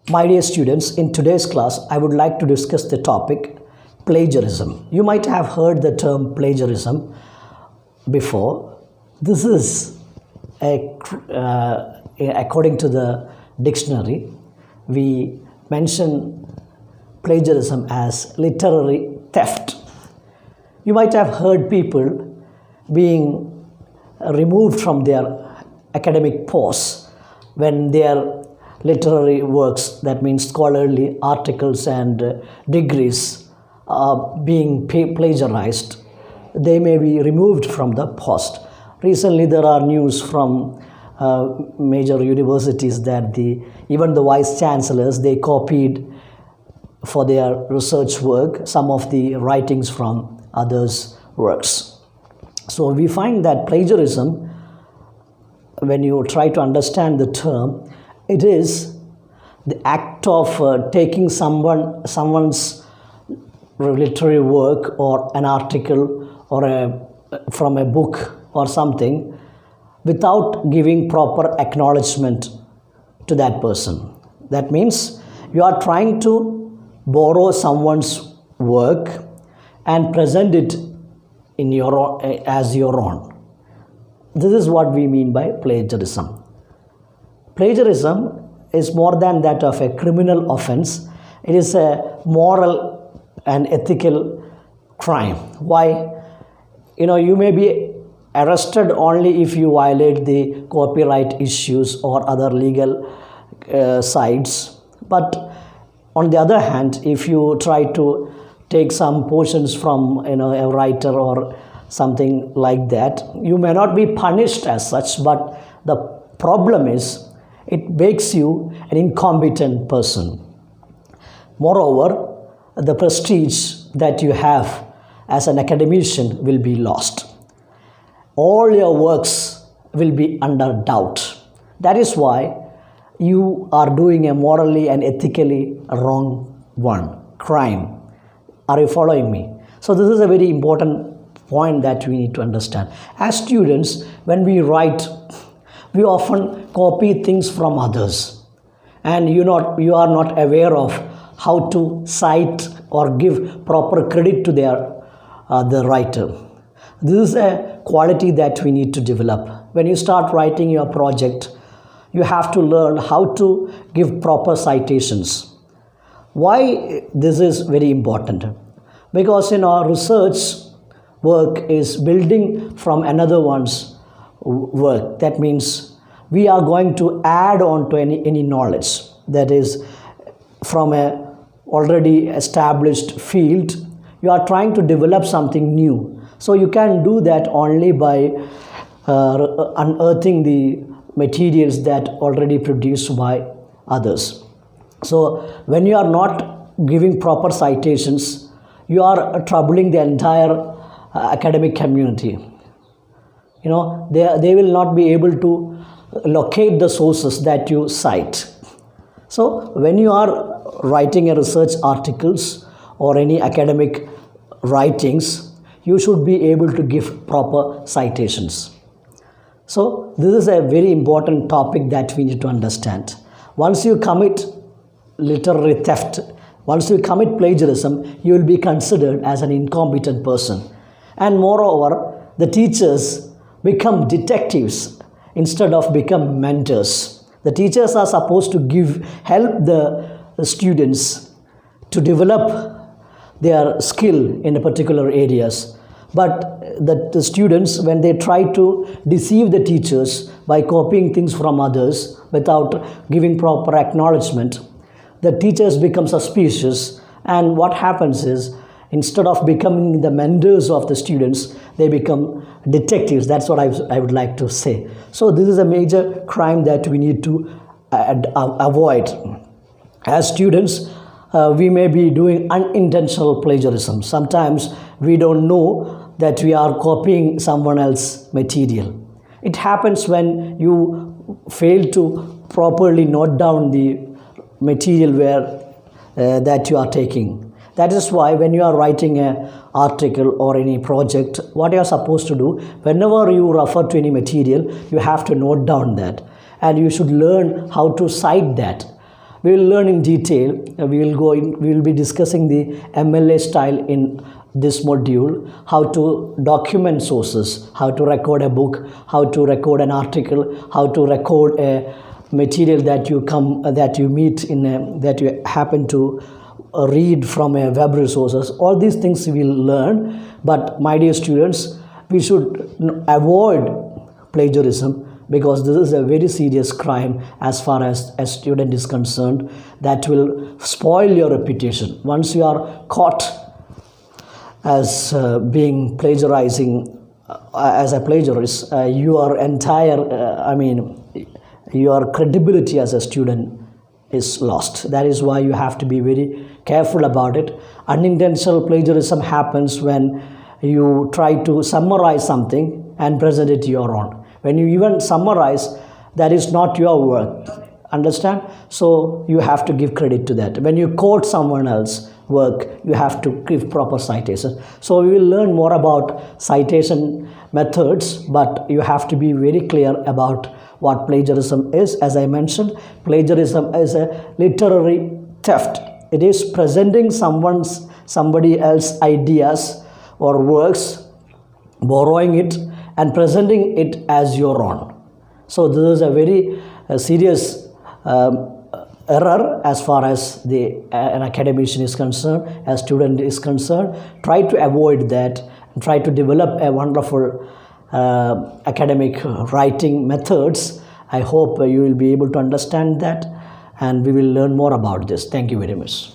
My dear students, in today's class, I would like to discuss the topic plagiarism. You might have heard the term plagiarism before. This is, according to the dictionary, we mention plagiarism as literary theft. You might have heard people being removed from their academic posts when their literary works, that means scholarly articles and degrees, are being plagiarized. They may be removed from the post. Recently, there are news from major universities that even the vice chancellors, they copied for their research work some of the writings from others' works. So we find that plagiarism, when you try to understand the term, it is the act of taking someone's literary work or an article or from a book or something without giving proper acknowledgement to that person. That means you are trying to borrow someone's work and present it in your own, as your own. This is what we mean by plagiarism. Plagiarism is more than that of a criminal offense. It is a moral and ethical crime. Why? You may be arrested only if you violate the copyright issues or other legal sides. But on the other hand, if you try to take some portions from a writer or something like that, you may not be punished as such, but the problem is it makes you an incompetent person. Moreover, the prestige that you have as an academician will be lost. All your works will be under doubt. That is why you are doing a morally and ethically wrong crime. Are you following me? So this is a very important point that we need to understand. As students, when we write, we often copy things from others, and you are not aware of how to cite or give proper credit to the writer. This is a quality that we need to develop. When you start writing your project, you have to learn how to give proper citations. Why this is very important? Because research work is building from another one's work. That means we are going to add on to any knowledge that is from a already established field. You are trying to develop something new. So you can do that only by unearthing the materials that already produced by others. So when you are not giving proper citations, you are troubling the entire academic community. They will not be able to locate the sources that you cite. So when you are writing a research articles or any academic writings, you should be able to give proper citations. So this is a very important topic that we need to understand. Once you commit literary theft, once you commit plagiarism, you will be considered as an incompetent person. And moreover, the teachers become detectives instead of become mentors. The teachers are supposed to help the students to develop their skill in particular areas. But the students, when they try to deceive the teachers by copying things from others without giving proper acknowledgement, the teachers become suspicious, and what happens is, instead of becoming the mentors of the students, they become detectives. That's what I would like to say. So this is a major crime that we need to avoid. As students, we may be doing unintentional plagiarism. Sometimes we don't know that we are copying someone else's material. It happens when you fail to properly note down the material that you are taking. That is why when you are writing an article or any project, what you are supposed to do, whenever you refer to any material, you have to note down that, and you should learn how to cite that. We will learn in detail. We will be discussing the MLA style in this module, how to document sources, how to record a book, how to record an article, how to record a material that you meet that you happen to read from a web resources. All these things we will learn. But my dear students, we should avoid plagiarism, because this is a very serious crime as far as a student is concerned, that will spoil your reputation. Once you are caught as being plagiarizing as a plagiarist, your entire your credibility as a student is lost. That is why you have to be very careful about it. Unintentional plagiarism happens when you try to summarize something and present it your own. When you even summarize, that is not your work. Understand? So you have to give credit to that. When you quote someone else's work, you have to give proper citation. So we will learn more about citation methods, but you have to be very clear about what plagiarism is. As I mentioned, plagiarism is a literary theft. It is presenting somebody else's ideas or works, borrowing it and presenting it as your own. So this is a very serious error as far as an academician is concerned, a student is concerned. Try to avoid that and try to develop a wonderful academic writing methods. I hope you will be able to understand that, and we will learn more about this. Thank you very much.